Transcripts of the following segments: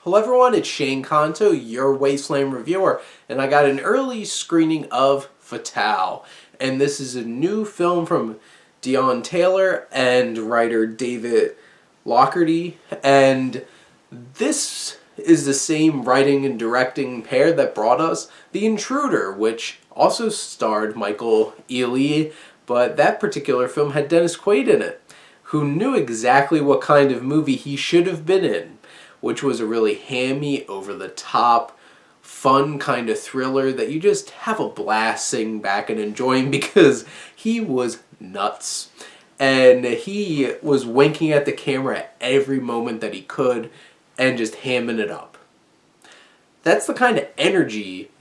Hello everyone, it's Shane Kanto, your Wasteland reviewer, and I got an early screening of Fatale. And this is a new film from Deon Taylor and writer David Lockerty. And this is the same writing and directing pair that brought us The Intruder, which also starred Michael Ealy, but that particular film had Dennis Quaid in it, who knew exactly what kind of movie he should have been in, which was a really hammy, over-the-top, fun kind of thriller that you just have a blast sitting back and enjoying because he was nuts. And he was winking at the camera at every moment that he could and just hamming it up. That's the kind of energy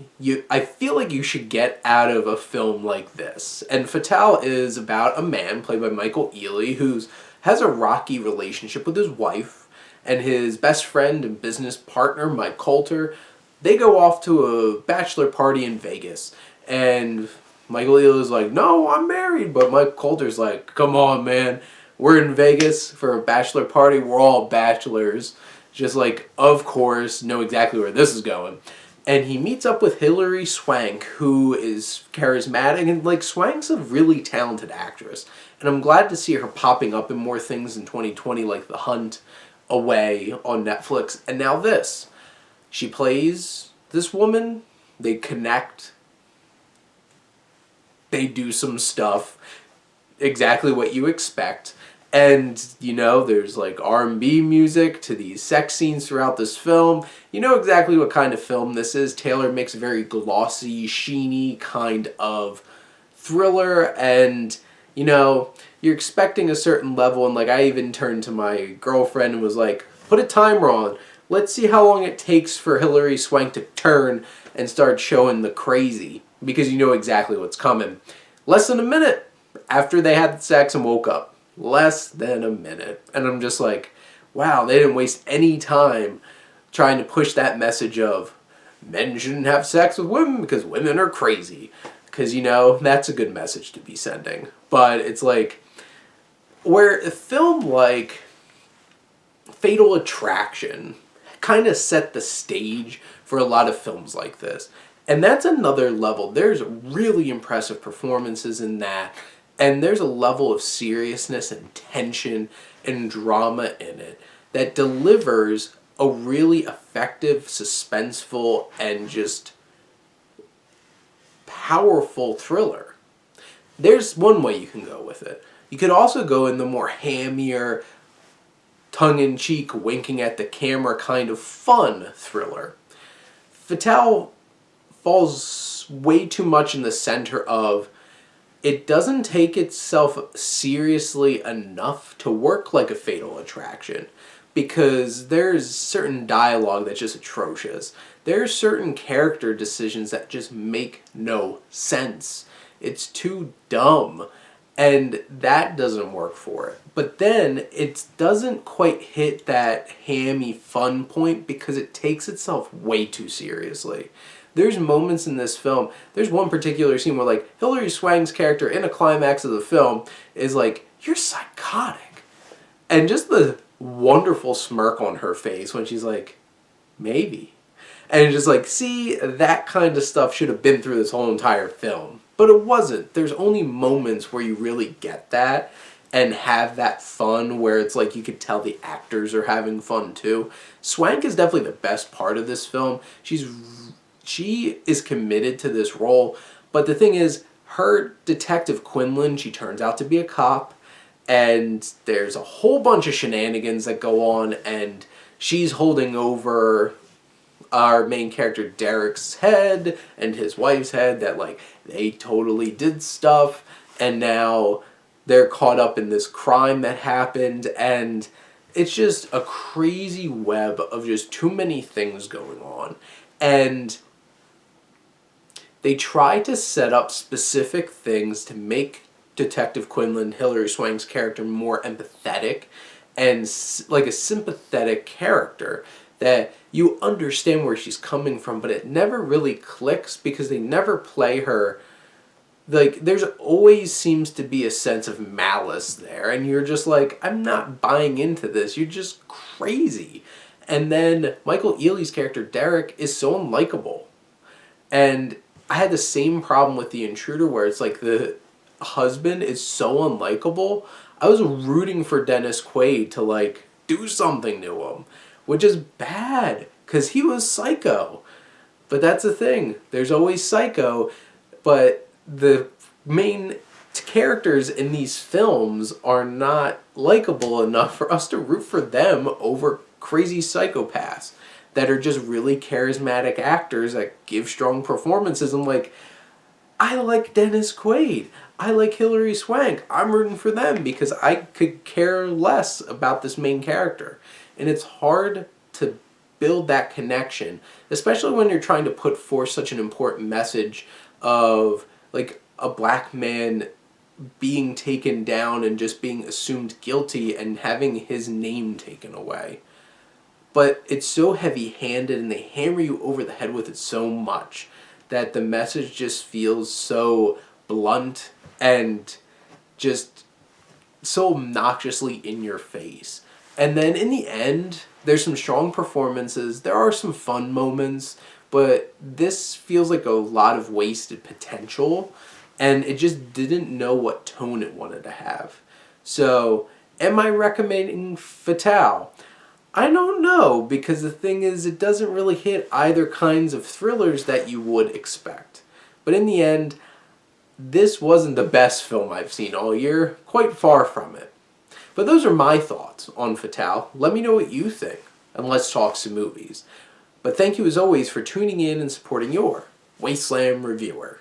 I feel like you should get out of a film like this. And Fatale is about a man played by Michael Ealy who has a rocky relationship with his wife, and his best friend and business partner, Mike Coulter. They go off to a bachelor party in Vegas, and Michael Ealy's like, "No, I'm married," but Mike Coulter's like, "Come on, man, we're in Vegas for a bachelor party. We're all bachelors." Just like, of course, know exactly where this is going. And he meets up with Hilary Swank, who is charismatic, and like Swank's a really talented actress. And I'm glad to see her popping up in more things in 2020, like The Hunt, Away on Netflix, and now this. She plays this woman, they connect, they do some stuff, exactly what you expect. And, you know, there's like R&B music to these sex scenes throughout this film. You know exactly what kind of film this is. Taylor makes a very glossy, sheeny kind of thriller, and, you know, you're expecting a certain level, and like I even turned to my girlfriend and was like, put a timer on. Let's see how long it takes for Hilary Swank to turn and start showing the crazy, because you know exactly what's coming. Less than a minute after they had sex and woke up. Less than a minute. And I'm just like, wow, they didn't waste any time trying to push that message of men shouldn't have sex with women because women are crazy. Because, you know, that's a good message to be sending. But it's like, where a film like Fatal Attraction kind of set the stage for a lot of films like this. And that's another level. There's really impressive performances in that. And there's a level of seriousness and tension and drama in it that delivers a really effective, suspenseful, and just powerful thriller. There's one way you can go with it. You could also go in the more hammier, tongue-in-cheek, winking at the camera kind of fun thriller. Fatale falls way too much in the center of it doesn't take itself seriously enough to work like a Fatal Attraction, because there's certain dialogue that's just atrocious. There's certain character decisions that just make no sense. It's too dumb, and that doesn't work for it. But then it doesn't quite hit that hammy fun point because it takes itself way too seriously. There's moments in this film, there's one particular scene where like Hilary Swank's character in a climax of the film is like, "You're psychotic." And just the wonderful smirk on her face when she's like, "Maybe." And just like, see, that kind of stuff should have been through this whole entire film. But it wasn't. There's only moments where you really get that and have that fun where it's like you could tell the actors are having fun too. Swank is definitely the best part of this film. She is committed to this role, but the thing is, her Detective Quinlan, she turns out to be a cop, and there's a whole bunch of shenanigans that go on, and she's holding over our main character Derek's head and his wife's head that like they totally did stuff, and now they're caught up in this crime that happened, and it's just a crazy web of just too many things going on. And they try to set up specific things to make Detective Quinlan, Hilary Swank's character, more empathetic and like a sympathetic character that you understand where she's coming from, but it never really clicks because they never play her. Like, there's always seems to be a sense of malice there, and you're just like, I'm not buying into this. You're just crazy. And then Michael Ealy's character, Derek, is so unlikable. And I had the same problem with The Intruder, where it's like the husband is so unlikable. I was rooting for Dennis Quaid to, like, do something to him, which is bad, because he was psycho. But that's the thing. There's always psycho, but the main characters in these films are not likable enough for us to root for them over crazy psychopaths that are just really charismatic actors that give strong performances. I'm like, I like Dennis Quaid. I like Hilary Swank. I'm rooting for them because I could care less about this main character. And it's hard to build that connection, especially when you're trying to put forth such an important message of, like, a black man being taken down and just being assumed guilty and having his name taken away. But it's so heavy-handed and they hammer you over the head with it so much that the message just feels so blunt and just so obnoxiously in your face. And then in the end, there's some strong performances, there are some fun moments, but this feels like a lot of wasted potential, and it just didn't know what tone it wanted to have. So, am I recommending Fatale? I don't know, because the thing is, it doesn't really hit either kinds of thrillers that you would expect. But in the end, this wasn't the best film I've seen all year, quite far from it. But those are my thoughts on Fatale. Let me know what you think, and let's talk some movies. But thank you as always for tuning in and supporting your Wasteland reviewer.